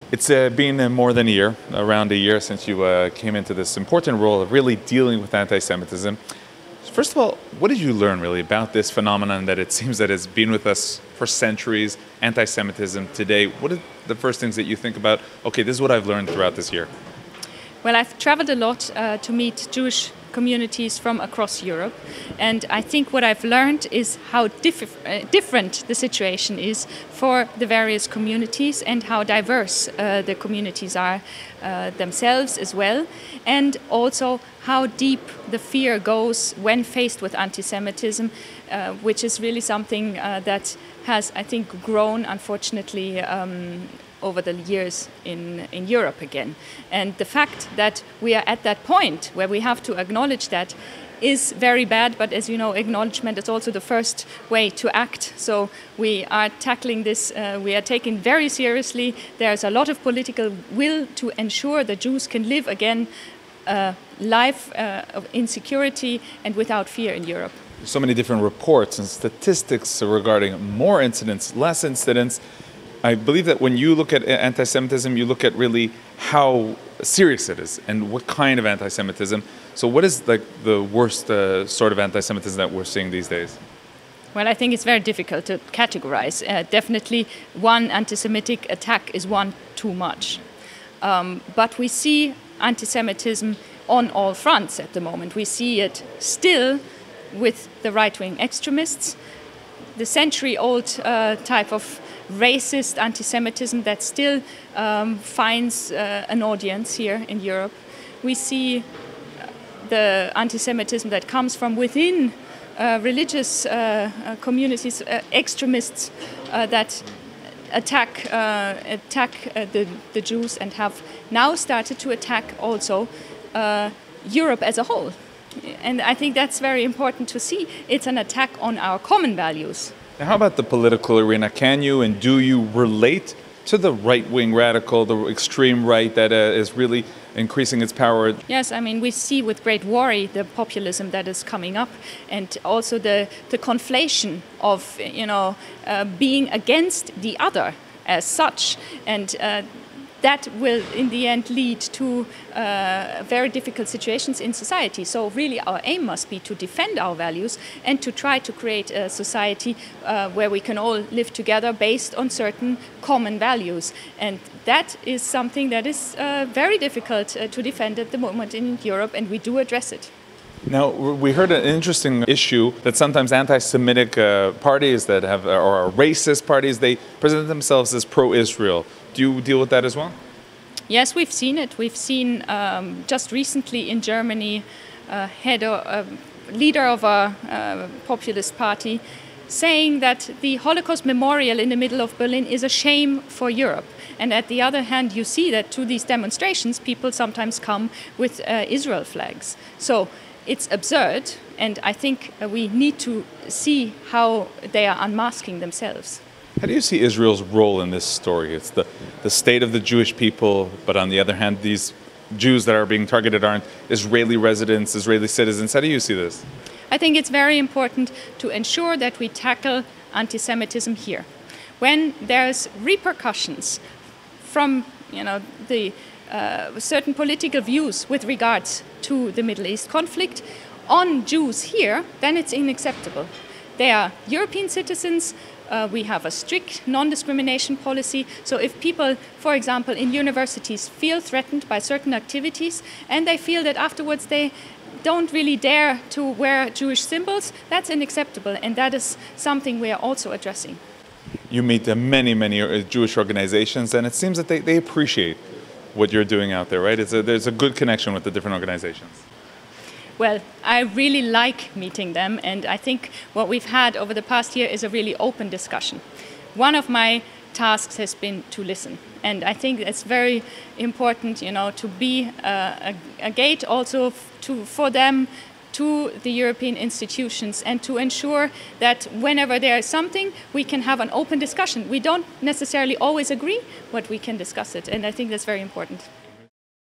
It's been more than a year, around a year, since you came into this important role of really dealing with anti-Semitism. First of all, what did you learn really about this phenomenon that it seems that has been with us for centuries, anti-Semitism today? What are the first things that you think about, okay, this is what I've learned throughout this year? Well, I've traveled a lot to meet Jewish communities from across Europe, and I think what I've learned is how different the situation is for the various communities and how diverse the communities are themselves as well, and also how deep the fear goes when faced with anti-Semitism, which is really something that has, I think, grown, unfortunately, over the years in Europe again. And the fact that we are at that point where we have to acknowledge that is very bad, but as you know, acknowledgement is also the first way to act. So we are tackling this, we are taking very seriously. There's a lot of political will to ensure that Jews can live again a life in security and without fear in Europe. So many different reports and statistics regarding more incidents, less incidents. I believe that when you look at anti-Semitism, you look at really how serious it is and what kind of anti-Semitism. So what is like the worst sort of anti-Semitism that we're seeing these days? Well, I think it's very difficult to categorize. Definitely one anti-Semitic attack is one too much. But we see anti-Semitism on all fronts at the moment. We see it still with the right-wing extremists, the century-old type of racist anti-Semitism that still finds an audience here in Europe. We see the anti-Semitism that comes from within religious communities, extremists that attack the Jews and have now started to attack also Europe as a whole. And I think that's very important to see. It's an attack on our common values. Now, how about the political arena? Can you and do you relate to the right-wing radical, the extreme right that is really increasing its power? Yes, I mean, we see with great worry the populism that is coming up, and also the conflation of, being against the other as such. And that will in the end lead to very difficult situations in society. So really our aim must be to defend our values and to try to create a society where we can all live together based on certain common values. And that is something that is very difficult to defend at the moment in Europe, and we do address it. Now, we heard an interesting issue that sometimes anti-Semitic parties that have, or racist parties, they present themselves as pro-Israel. Do you deal with that as well? Yes, we've seen it. We've seen just recently in Germany leader of a populist party saying that the Holocaust memorial in the middle of Berlin is a shame for Europe. And at the other hand, you see that to these demonstrations, people sometimes come with Israel flags. So it's absurd, and I think we need to see how they are unmasking themselves. How do you see Israel's role in this story? It's the state of the Jewish people, but on the other hand, these Jews that are being targeted aren't Israeli residents, Israeli citizens. How do you see this? I think it's very important to ensure that we tackle anti-Semitism here. When there's repercussions from the certain political views with regards to the Middle East conflict on Jews here, then it's unacceptable. They are European citizens. We have a strict non-discrimination policy. So if people, for example, in universities feel threatened by certain activities and they feel that afterwards they don't really dare to wear Jewish symbols, that's unacceptable, and that is something we are also addressing. You meet many Jewish organizations, and it seems that they appreciate what you're doing out there, right? There's a good connection with the different organizations. Well, I really like meeting them, and I think what we've had over the past year is a really open discussion. One of my tasks has been to listen, and I think it's very important, to be a gate also for them to the European institutions, and to ensure that whenever there is something, we can have an open discussion. We don't necessarily always agree, but we can discuss it, and I think that's very important.